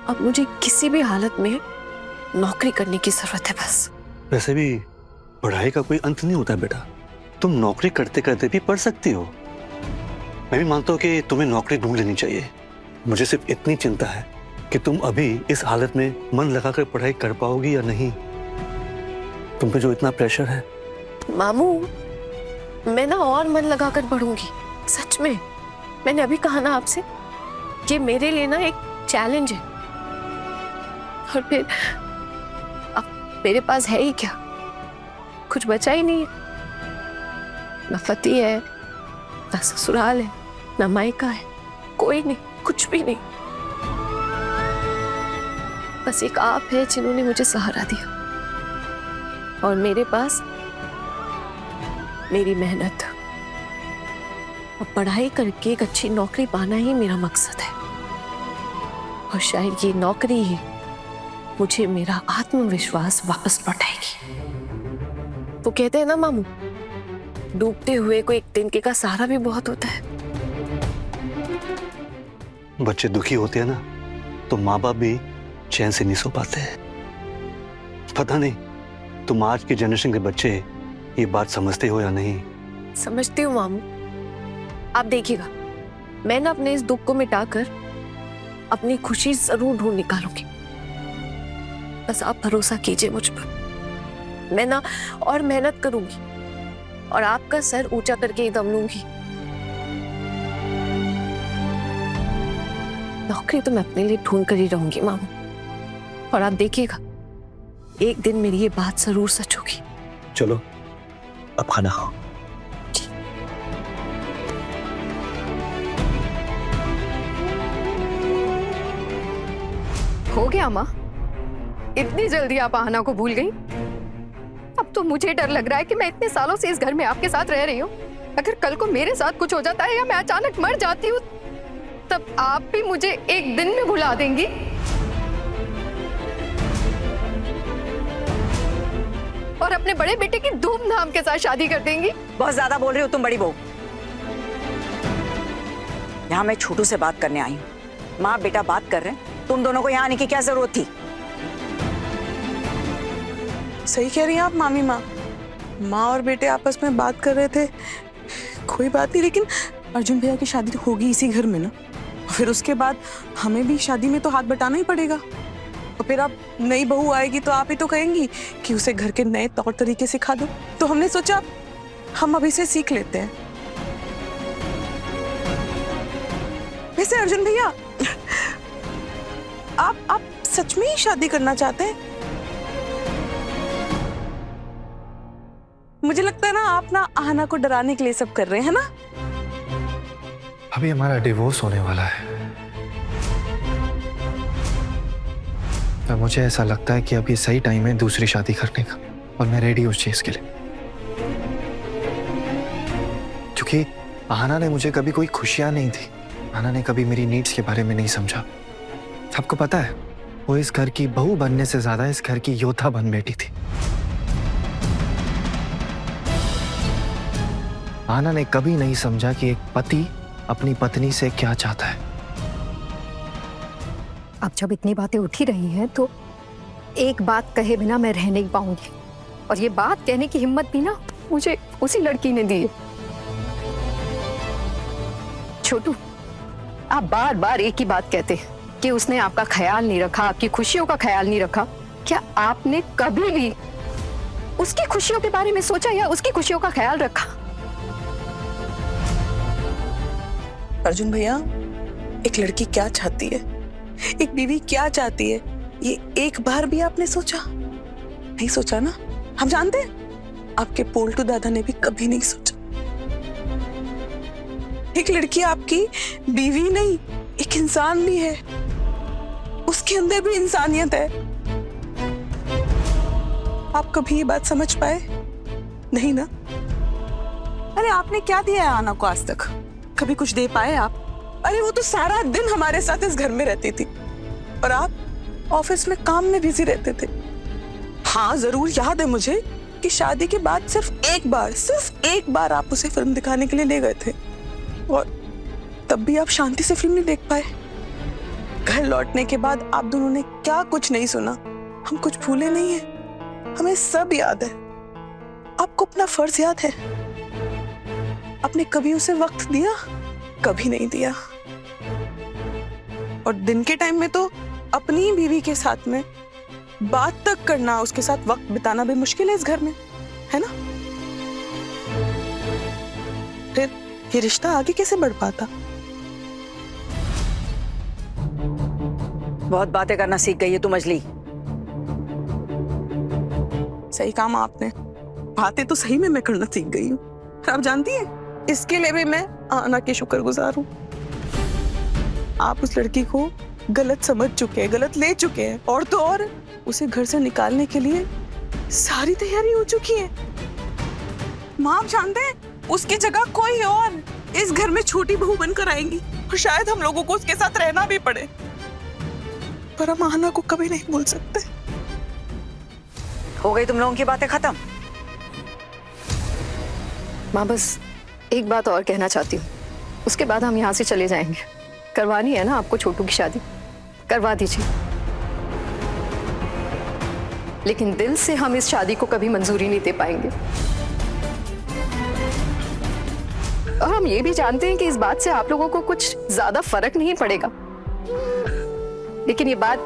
अब मुझे किसी भी हालत में नौकरी करने की जरूरत है बस। वैसे भी पढ़ाई का कोई अंत नहीं होता बेटा, तुम नौकरी करते करते भी पढ़ सकती हो। मैं भी मानता हूँ कि तुम्हें नौकरी ढूंढ लेनी चाहिए। मुझे सिर्फ इतनी चिंता है कि तुम अभी इस हालत में मन लगाकर पढ़ाई कर पाओगी या नहीं। तुम पे जो इतना प्रेशर है। मामू, मैं ना और मन लगाकर पढ़ूंगी, सच में। मैंने अभी कहा ना आपसे, ये मेरे लिए ना एक चैलेंज है। और फिर अब मेरे पास है ही क्या, कुछ बचा ही नहीं है। ना पति है, ना ससुराल है, ना मायका है, कोई नहीं, कुछ भी नहीं। बस एक आप है जिन्होंने मुझे सहारा दिया, और मेरे पास मेरी मेहनत। और पढ़ाई करके एक अच्छी नौकरी पाना ही मेरा मकसद है। और शायद ये नौकरी ही मुझे मेरा आत्मविश्वास वापस लौटाएगी। वो कहते हैं ना मामू, डूबते हुए को एक तिनके का सहारा भी बहुत होता है। बच्चे दुखी होते हैं ना, तो माँ बाप भी चैन से नहीं सो पाते हैं। पता नहीं तुम आज की जनरेशन के बच्चे ये बात समझते हो या नहीं। समझती हूँ मामू, आप देखिएगा, मैं ना अपने इस दुख को मिटाकर अपनी खुशी जरूर ढूंढ निकालूंगी। बस आप भरोसा कीजिए मुझ पर। मैं ना और मेहनत करूंगी और आपका सर ऊंचा करके ही दम लूंगी। नौकरी तो मैं अपने लिए ढूंढ कर ही रहूंगी मामू, और आप देखिएगा एक दिन मेरी ये बात जरूर सच होगी। चलो अब खाना खाओ। हो गया माँ? इतनी जल्दी आप आहना को भूल गई? अब तो मुझे डर लग रहा है कि मैं इतने सालों से इस घर में आपके साथ रह रही हूँ, अगर कल को मेरे साथ कुछ हो जाता है या मैं अचानक मर जाती हूँ, तब आप भी मुझे एक दिन में भुला देंगी। और अपने बड़े बेटे की धूमधाम के साथ शादी कर देंगी। बहुत ज्यादा बोल रही हो तुम बड़ी बहू। यहाँ मैं छोटू से बात करने आई हूँ। माँ बेटा बात कर रहे हैं, तुम दोनों को यहाँ आने की क्या जरूरत थी? सही कह रही हैं आप मामी माँ। माँ और बेटे आपस में बात कर रहे थे, कोई बात नहीं, लेकिन अर्जुन भैया की शादी तो होगी इसी घर में ना। फिर उसके बाद हमें भी शादी में तो हाथ बटाना ही पड़ेगा। और फिर आप नई बहू आएगी तो आप ही तो कहेंगी कि उसे घर के नए तौर तरीके सिखा दो। तो हमने सोचा हम अभी से सीख लेते हैं। वैसे अर्जुन भैया, आप सच में ही शादी करना चाहते हैं? मुझे लगता है ना आप ना आहना को डराने के लिए सब कर रहे हैं ना। अभी हमारा डिवोर्स होने वाला है, तो मुझे ऐसा लगता है कि अब ये सही टाइम है दूसरी शादी करने का, और मैं रेडी हूँ उस चीज के लिए। क्योंकि आहना ने मुझे कभी कोई खुशियां नहीं दी, आहना ने कभी मेरी नीड्स के बारे में नहीं समझा। आपको पता है, वो इस घर की बहू बनने से ज्यादा इस घर की योद्धा बन बैठी थी। आहना ने कभी नहीं समझा कि एक पति अपनी पत्नी से क्या चाहता है। अब जब इतनी बातें उठ ही रही हैं, तो एक बात कहे बिना मैं रह नहीं पाऊंगी, और ये बात कहने की हिम्मत भी ना मुझे उसी लड़की ने दी है। छोटू, आप बार बार एक ही बात कहते हैं कि उसने आपका ख्याल नहीं रखा, आपकी खुशियों का ख्याल नहीं रखा। क्या आपने कभी भी उसकी खुशियों के बारे में सोचा या उसकी खुशियों का ख्याल रखा? अर्जुन भैया, एक लड़की क्या चाहती है, एक बीवी क्या चाहती है, ये एक बार भी आपने सोचा? नहीं सोचा ना। हम जानते हैं आपके पोल्टू दादा ने भी कभी नहीं सोचा। एक लड़की आपकी बीवी नहीं, एक इंसान भी है, उसके अंदर भी इंसानियत है। आप कभी ये बात समझ पाए? नहीं ना। अरे आपने क्या दिया है आना को आज तक? कभी कुछ दे पाए आप? अरे वो तो सारा दिन हमारे साथ इस घर में रहती थी, और आप ऑफिस में काम में बिजी रहते थे। हाँ, जरूर याद है मुझे कि शादी के बाद सिर्फ एक बार आप उसे फिल्म दिखाने के लिए ले गए थे, और तब भी आप शांति से फिल्म नहीं देख पाए। घर लौटने के बाद आप दोनों ने क्या कुछ नहीं सुना, हम कुछ भूले नहीं है, हमें सब याद है। आपको अपना फर्ज याद है? आपने कभी उसे वक्त दिया? कभी नहीं दिया। और दिन के टाइम में तो अपनी बीवी के साथ में बात तक करना, उसके साथ वक्त बिताना भी मुश्किल है इस घर में, है ना? फिर ये रिश्ता आगे कैसे बढ़ पाता? बहुत बातें करना सीख गई है तू मजली। सही काम आपने, बातें तो सही में मैं करना सीख गई हूँ। आप जानती हैं, इसके लिए भी मैं आना की शुक्रगुजार हूँ। आप उस लड़की को गलत समझ चुके हैं, गलत ले चुके हैं, और तो और उसे घर से निकालने के लिए सारी तैयारी हो चुकी है। माँ आप जानते हैं, उसकी जगह कोई और इस घर में छोटी बहू बनकर आएंगी, और शायद हम लोगों को उसके साथ रहना भी पड़े, पर हम आना को कभी नहीं भूल सकते। हो गई तुम लोगों की बातें खत्म? माँ बस एक बात और कहना चाहती हूँ, उसके बाद हम यहाँ से चले जाएंगे। करवानी है ना आपको छोटू की शादी, करवा दीजिए, लेकिन दिल से हम इस शादी को कभी मंजूरी नहीं दे पाएंगे। और हम ये भी जानते हैं कि इस बात से आप लोगों को कुछ ज्यादा फर्क नहीं पड़ेगा, लेकिन ये बात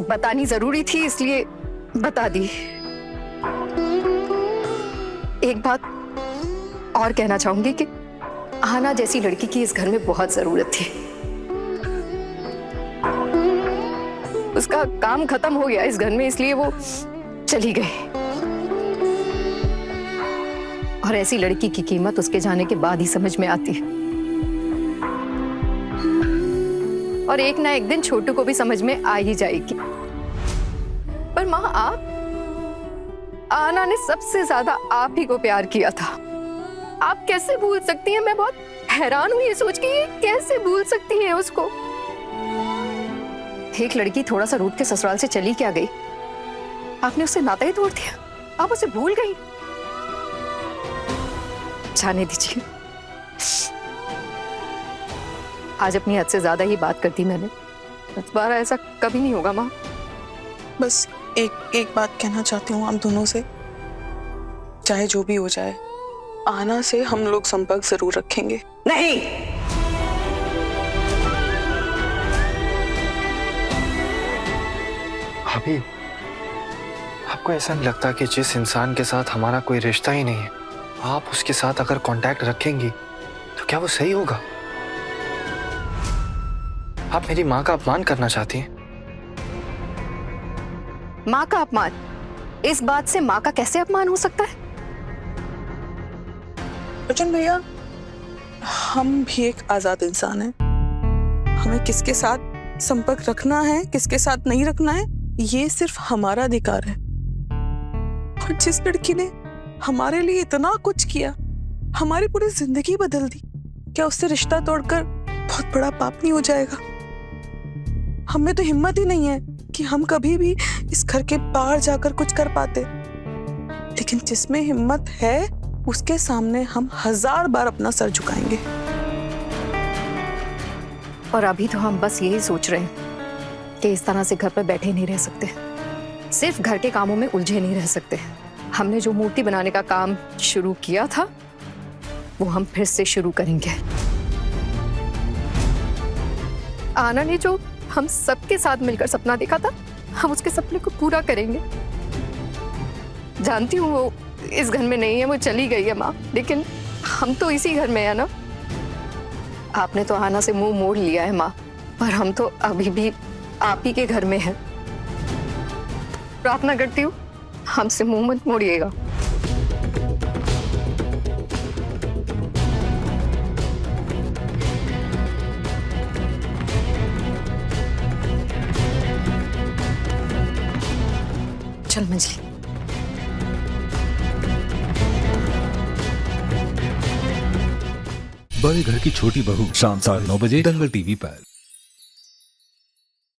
बतानी जरूरी थी, इसलिए बता दी। एक बात और कहना चाहूंगी कि आना जैसी लड़की की इस घर में बहुत जरूरत थी। उसका काम खत्म हो गया इस घर में, इसलिए वो चली गई। और ऐसी लड़की की कीमत उसके जाने के बाद ही समझ में आती है। और एक ना एक दिन छोटू को भी समझ में आ ही जाएगी। पर माँ, आना ने सबसे ज्यादा आप ही को प्यार किया था। आप कैसे भूल सकती हैं? मैं बहुत हैरान हुई ये सोच के, ये कैसे भूल सकती हैं उसको? एक लड़की थोड़ा सा रूठ के ससुराल से चली क्या गई, आपने उससे नाता ही तोड़ दिया, आप उसे भूल गई। जाने दीजिए, आज अपनी हद से ज्यादा ही बात कर दी मैंने। दोबारा ऐसा कभी नहीं होगा माँ। बस एक बात कहना चाहती हूँ आप दोनों से, चाहे जो भी हो जाए, आना से हम लोग संपर्क जरूर रखेंगे। नहीं, भाभी, आपको ऐसा नहीं लगता कि जिस इंसान के साथ हमारा कोई रिश्ता ही नहीं है, आप उसके साथ अगर कांटेक्ट रखेंगी तो क्या वो सही होगा? आप मेरी माँ का अपमान करना चाहती हैं? माँ का अपमान? इस बात से माँ का कैसे अपमान हो सकता है? अर्जुन भैया, हम भी एक आजाद इंसान हैं। हमें किसके साथ संपर्क रखना है, किसके साथ नहीं रखना है, ये सिर्फ हमारा अधिकार है। और जिस लड़की ने हमारे लिए इतना कुछ किया, हमारी पूरी जिंदगी बदल दी, क्या उससे रिश्ता तोड़कर बहुत बड़ा पाप नहीं हो जाएगा? हमें तो हिम्मत ही नहीं है कि हम कभी भी इस घर के बाहर जाकर कुछ कर पाते, लेकिन जिसमें हिम्मत है उसके सामने हम 1000 बार अपना सर झुकाएंगे। और अभी तो हम बस यही सोच रहे हैं कि इस तरह से घर पर बैठे नहीं रह सकते, सिर्फ घर के कामों में उलझे नहीं रह सकते। हमने जो मूर्ति बनाने का काम शुरू किया था वो हम फिर से शुरू करेंगे। आना ने जो हम सबके साथ मिलकर सपना देखा था, हम उसके सपने को पूरा करेंगे। जानती हूँ वो इस घर में नहीं है, वो चली गई है माँ, लेकिन हम तो इसी घर में है ना। आपने तो आना से मुंह मोड़ लिया है माँ, पर हम तो अभी भी आप ही के घर में हैं। प्रार्थना करती हूँ हमसे मुंह मत मोड़िएगा। चल मंजली। बड़े घर की छोटी बहू शाम 9:30 बजे दंगल टीवी पर।